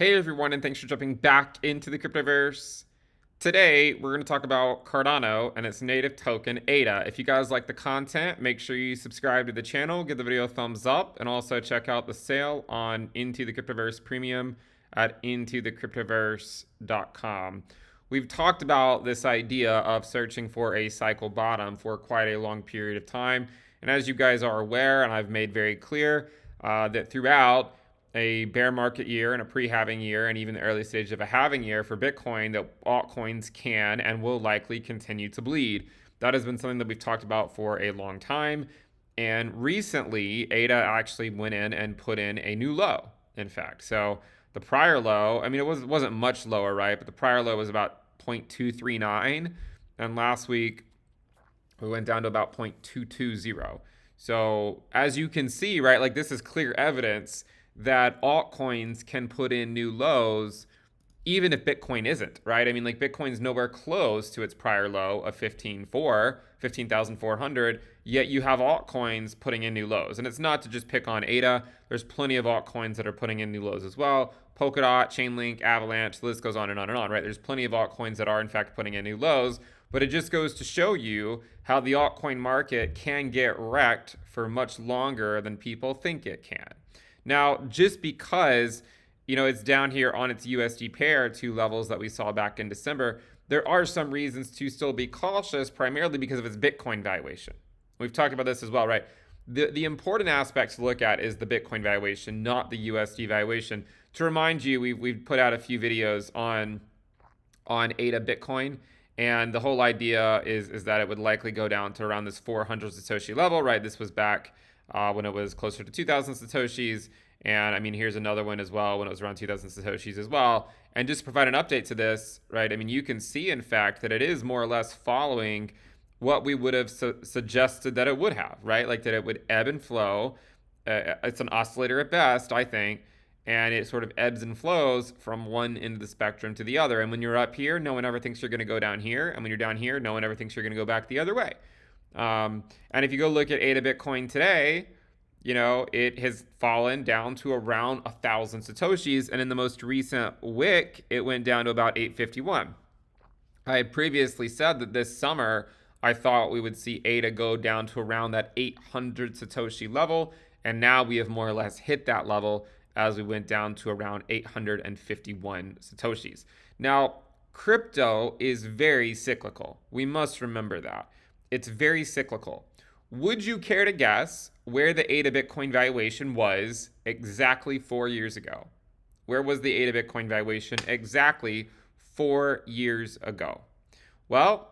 Hey everyone, and thanks for jumping back into the Cryptoverse. Today, we're going to talk about Cardano and its native token, ADA. If you guys like the content, make sure you subscribe to the channel, give the video a thumbs up, and also check out the sale on Into the Cryptoverse Premium at intothecryptoverse.com. We've talked about this idea of searching for a cycle bottom for quite a long period of time. And as you guys are aware, and I've made very clear, that throughout a bear market year and a pre-halving year and even the early stage of a halving year for Bitcoin, that altcoins can and will likely continue to bleed. That has been something that we've talked about for a long time. And recently, ADA actually went in and put in a new low, in fact. So the prior low, I mean, it wasn't much lower, right? But the prior low was about 0.239. And last week, we went down to about 0.220. So as you can see, right, like this is clear evidence that altcoins can put in new lows even if Bitcoin isn't, right? I mean, like Bitcoin's nowhere close to its prior low of 15,400, yet you have altcoins putting in new lows. And it's not to just pick on ADA. There's plenty of altcoins that are putting in new lows as well. Polkadot, Chainlink, Avalanche, the list goes on and on and on, right? There's plenty of altcoins that are in fact putting in new lows, but it just goes to show you how the altcoin market can get wrecked for much longer than people think it can. Now, just because, it's down here on its USD pair to levels that we saw back in December, there are some reasons to still be cautious, primarily because of its Bitcoin valuation. We've talked about this as well, right? The important aspect to look at is the Bitcoin valuation, not the USD valuation. To remind you, we've put out a few videos on ADA Bitcoin, and the whole idea is that it would likely go down to around this 400 Satoshi level, right? This was back when it was closer to 2,000 Satoshis. And I mean, here's another one as well when it was around 2,000 Satoshis as well. And just to provide an update to this, right? I mean, you can see, in fact, that it is more or less following what we would have suggested that it would have, right? Like that it would ebb and flow. It's an oscillator at best, I think. And it sort of ebbs and flows from one end of the spectrum to the other. And when you're up here, no one ever thinks you're going to go down here. And when you're down here, no one ever thinks you're going to go back the other way. And if you go look at ADA Bitcoin today, it has fallen down to around 1,000 Satoshis. And in the most recent wick, it went down to about 851. I had previously said that this summer, I thought we would see ADA go down to around that 800 Satoshi level. And now we have more or less hit that level as we went down to around 851 Satoshis. Now, crypto is very cyclical. We must remember that. It's very cyclical. Would you care to guess where the ADA Bitcoin valuation was exactly 4 years ago? Where was the ADA Bitcoin valuation exactly 4 years ago? Well,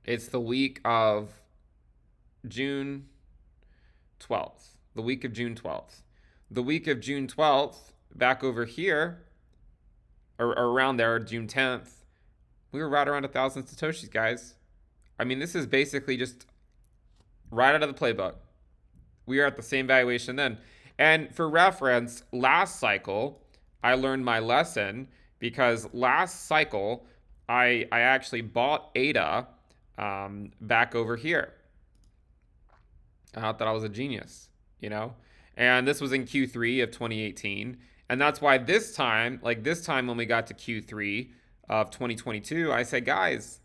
it's the week of June 12th. The week of June 12th. The week of June 12th, back over here, or around there, June 10th, we were right around 1,000 Satoshis, guys. I mean, this is basically just right out of the playbook. We are at the same valuation then. And for reference, last cycle, I learned my lesson because last cycle, I actually bought ADA back over here. I thought that I was a genius, And this was in Q3 of 2018. And that's why this time when we got to Q3 of 2022, I said, guys,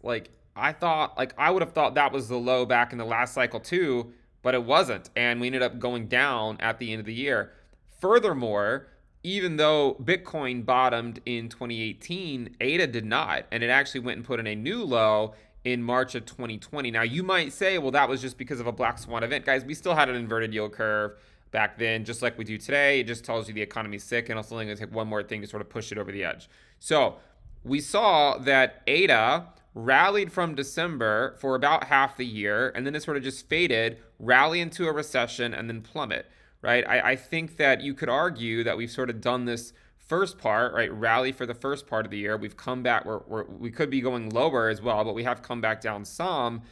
I would have thought that was the low back in the last cycle too, but it wasn't. And we ended up going down at the end of the year. Furthermore, even though Bitcoin bottomed in 2018, ADA did not. And it actually went and put in a new low in March of 2020. Now, you might say, well, that was just because of a black swan event. Guys, we still had an inverted yield curve back then, just like we do today. It just tells you the economy's sick, and it's only going to take one more thing to sort of push it over the edge. So we saw that ADA rallied from December for about half the year, and then it sort of just faded, rally into a recession, and then plummet, right? I think that you could argue that we've sort of done this first part, right? Rally for the first part of the year. We've come back, we could be going lower as well, but we have come back down some.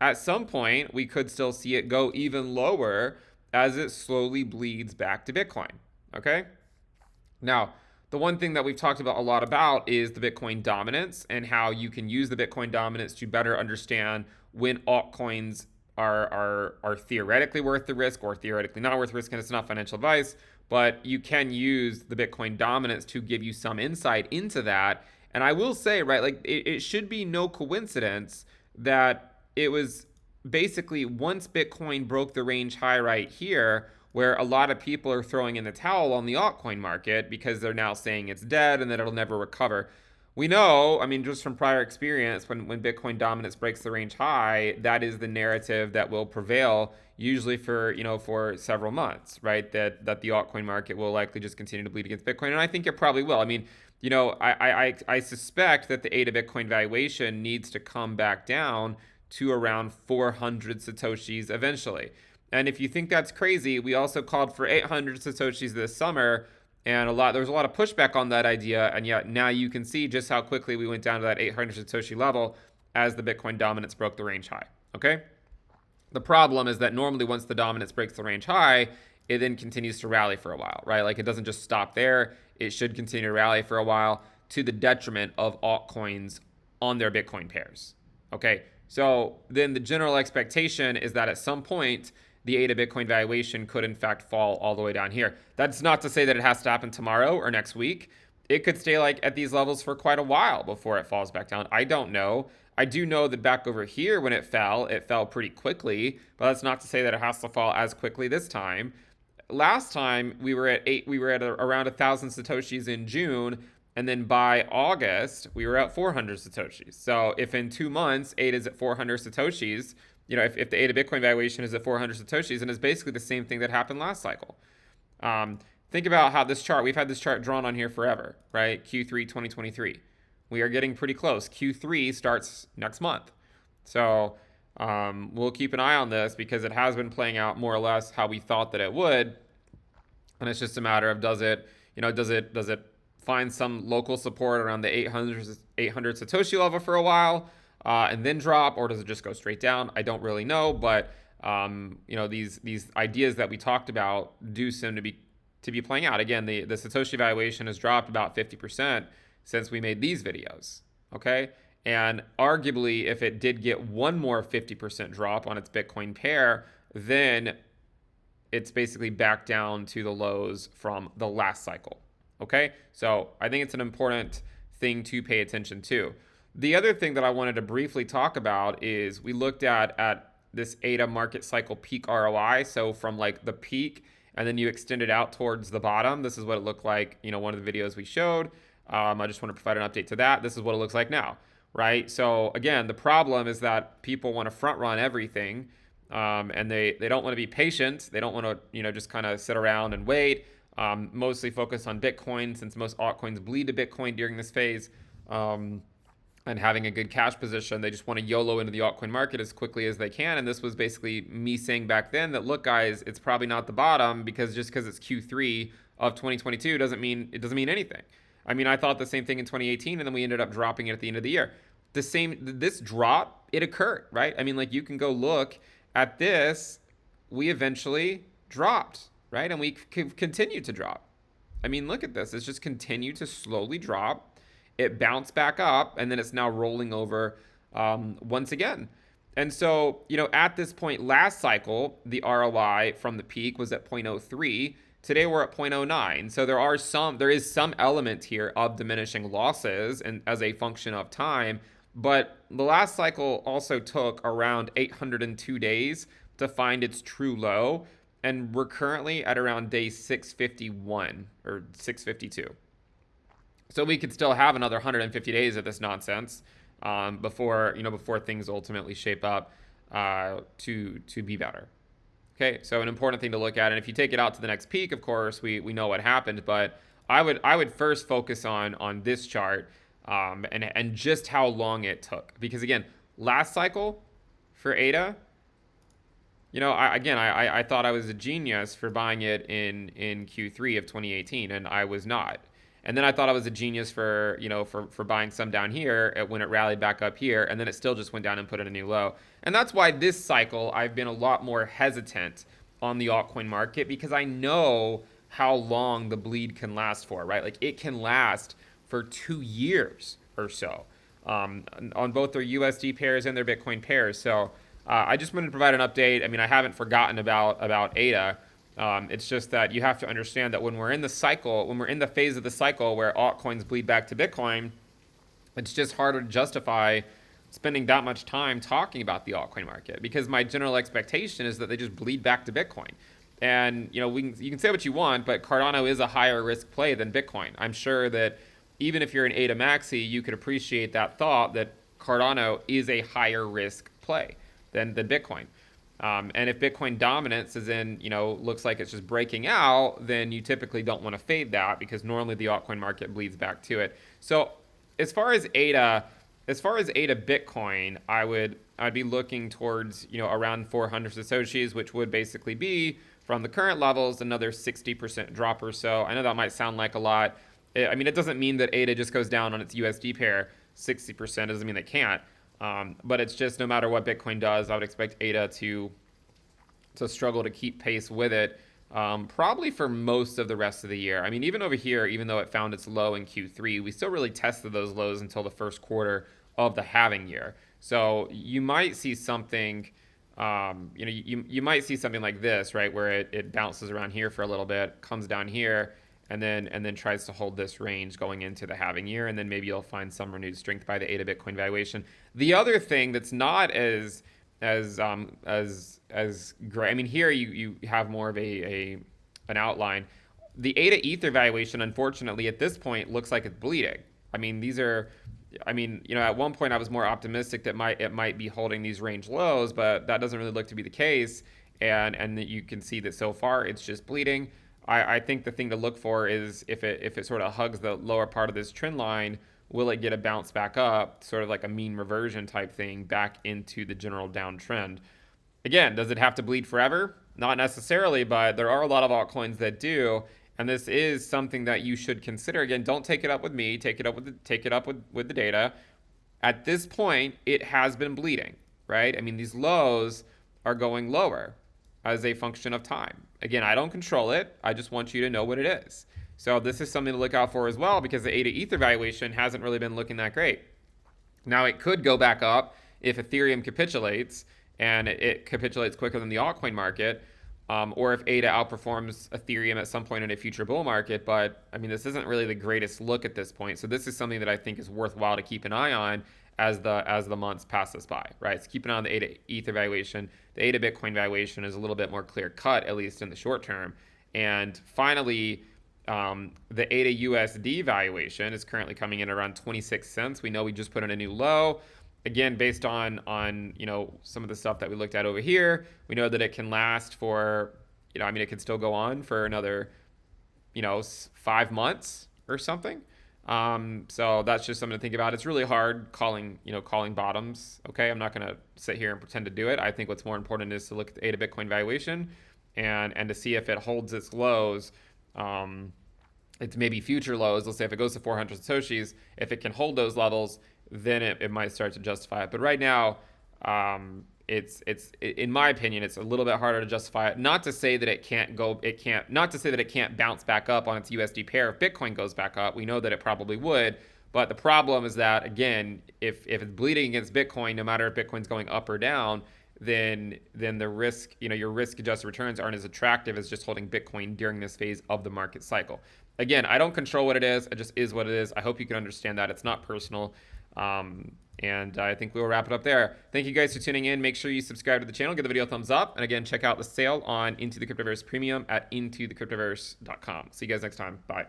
At some point, we could still see it go even lower as it slowly bleeds back to Bitcoin, okay? Now, the one thing that we've talked about a lot about is the Bitcoin dominance and how you can use the Bitcoin dominance to better understand when altcoins are theoretically worth the risk or theoretically not worth the risk, and it's not financial advice. but you can use the Bitcoin dominance to give you some insight into that. And I will say, right, like it should be no coincidence that it was basically once Bitcoin broke the range high right here, where a lot of people are throwing in the towel on the altcoin market because they're now saying it's dead and that it'll never recover. We know, I mean, just from prior experience, when Bitcoin dominance breaks the range high, that is the narrative that will prevail, usually for for several months, right? That the altcoin market will likely just continue to bleed against Bitcoin, and I think it probably will. I mean, I suspect that the ADA Bitcoin valuation needs to come back down to around 400 satoshis eventually. And if you think that's crazy, we also called for 800 satoshis this summer, and there was a lot of pushback on that idea, and yet now you can see just how quickly we went down to that 800 satoshi level as the Bitcoin dominance broke the range high. Okay. The problem is that normally once the dominance breaks the range high, it then continues to rally for a while, right? Like it doesn't just stop there. It should continue to rally for a while to the detriment of altcoins on their Bitcoin pairs. Okay. So then the general expectation is that at some point, the ADA Bitcoin valuation could in fact fall all the way down here. That's not to say that it has to happen tomorrow or next week. It could stay like at these levels for quite a while before it falls back down. I don't know. I do know that back over here when it fell pretty quickly, but that's not to say that it has to fall as quickly this time. Last time we were at around 1,000 satoshis in June, and then by August we were at 400 satoshis. So if in 2 months ADA is at 400 satoshis, if the ADA Bitcoin valuation is at 400 satoshis, and it's basically the same thing that happened last cycle. Think about how we've had this chart drawn on here forever, right? Q3 2023. We are getting pretty close. Q3 starts next month. So we'll keep an eye on this because it has been playing out more or less how we thought that it would. And it's just a matter of does it find some local support around the 800 Satoshi level for a while and then drop, or does it just go straight down? I don't really know, but these ideas that we talked about do seem to be playing out. Again, the Satoshi valuation has dropped about 50% since we made these videos, okay? And arguably, if it did get one more 50% drop on its Bitcoin pair, then it's basically back down to the lows from the last cycle, okay? So I think it's an important thing to pay attention to. The other thing that I wanted to briefly talk about is we looked at this ADA market cycle peak ROI. So from like the peak, and then you extend it out towards the bottom. This is what it looked like, one of the videos we showed. I just want to provide an update to that. This is what it looks like now, right? So again, the problem is that people want to front run everything, and they don't want to be patient. They don't want to, just kind of sit around and wait. Mostly focus on Bitcoin, since most altcoins bleed to Bitcoin during this phase. And having a good cash position, they just want to YOLO into the altcoin market as quickly as they can. And this was basically me saying back then that, look, guys, it's probably not the bottom, because just because it's Q3 of 2022 doesn't mean anything. I mean, I thought the same thing in 2018, and then we ended up dropping it at the end of the year. This drop, it occurred, right? I mean, like, you can go look at this. We eventually dropped, right? And we continued to drop. I mean, look at this. It's just continued to slowly drop. It bounced back up, and then it's now rolling over once again. And so, at this point last cycle, the ROI from the peak was at 0.03. Today we're at 0.09. So there is some element here of diminishing losses and as a function of time. But the last cycle also took around 802 days to find its true low. And we're currently at around day 651 or 652. So we could still have another 150 days of this nonsense before things ultimately shape up to be better. Okay, so an important thing to look at, and if you take it out to the next peak, of course, we know what happened. But I would first focus on this chart and just how long it took, because again, last cycle for ADA, I thought I was a genius for buying it in Q3 of 2018, and I was not. And then I thought I was a genius for buying some down here when it rallied back up here, and then it still just went down and put in a new low. And that's why this cycle I've been a lot more hesitant on the altcoin market, because I know how long the bleed can last for, right? Like, it can last for 2 years or so on both their USD pairs and their Bitcoin pairs. So I just wanted to provide an update. I mean, I haven't forgotten about ADA. It's just that you have to understand that when we're in the cycle, when we're in the phase of the cycle where altcoins bleed back to Bitcoin, it's just harder to justify spending that much time talking about the altcoin market, because my general expectation is that they just bleed back to Bitcoin. And you can say what you want, but Cardano is a higher risk play than Bitcoin. I'm sure that even if you're an ADA maxi, you could appreciate that thought that Cardano is a higher risk play than Bitcoin. And if Bitcoin dominance is in, looks like it's just breaking out, then you typically don't want to fade that, because normally the altcoin market bleeds back to it. So as far as ADA Bitcoin, I'd be looking towards, around 400 Satoshis, which would basically be from the current levels another 60% drop or so. I know that might sound like a lot. I mean, it doesn't mean that ADA just goes down on its USD pair 60%. Doesn't mean they can't. But it's just no matter what Bitcoin does, I would expect ADA to struggle to keep pace with it, probably for most of the rest of the year. I mean, even over here, even though it found its low in Q3, we still really tested those lows until the first quarter of the halving year. So you might see something, you might see something like this, right, where it bounces around here for a little bit, comes down here, and then tries to hold this range going into the halving year, and then maybe you'll find some renewed strength by the ADA Bitcoin valuation. The other thing that's not as great, I mean, here you have more of an outline. The ADA Ether valuation, unfortunately, at this point looks like it's bleeding. I mean, at one point I was more optimistic that it might be holding these range lows, but that doesn't really look to be the case. And that you can see that so far it's just bleeding. I think the thing to look for is if it sort of hugs the lower part of this trend line, will it get a bounce back up, sort of like a mean reversion type thing, back into the general downtrend? Again, does it have to bleed forever? Not necessarily, but there are a lot of altcoins that do, and this is something that you should consider. Again, don't take it up with me. Take it up with the data. At this point, it has been bleeding, right? I mean, these lows are going lower as a function of time. Again, I don't control it. I just want you to know what it is. So this is something to look out for as well, because the ADA Ether valuation hasn't really been looking that great. Now, it could go back up if Ethereum capitulates, and it capitulates quicker than the altcoin market, or if ADA outperforms Ethereum at some point in a future bull market. But I mean, this isn't really the greatest look at this point. So this is something that I think is worthwhile to keep an eye on as the months pass us by, right? So keep an eye on the ADA Ether valuation. The ADA Bitcoin valuation is a little bit more clear cut, at least in the short term. And finally, the ADA USD valuation is currently coming in around 26 cents. We know we just put in a new low. Again, based on some of the stuff that we looked at over here, we know that it can last for, it can still go on for another, 5 months or something. So that's just something to think about. It's really hard calling bottoms. Okay, I'm not going to sit here and pretend to do it. I think what's more important is to look at the ADA Bitcoin valuation and to see if it holds its lows. It's maybe future lows. Let's say if it goes to 400 Satoshis, if it can hold those levels, then it might start to justify it. But right now, it's in my opinion, it's a little bit harder to justify it. Not to say that not to say that it can't bounce back up on its USD pair if Bitcoin goes back up. We know that it probably would. But the problem is that, again, if it's bleeding against Bitcoin, no matter if Bitcoin's going up or down, then the risk, your risk adjusted returns aren't as attractive as just holding Bitcoin during this phase of the market cycle. Again, I don't control what it is. It just is what it is. I hope you can understand that. It's not personal. And I think we'll wrap it up there. Thank you guys for tuning in. Make sure you subscribe to the channel, give the video a thumbs up, and again, check out the sale on Into the Cryptoverse Premium at intothecryptoverse.com. See you guys next time. Bye.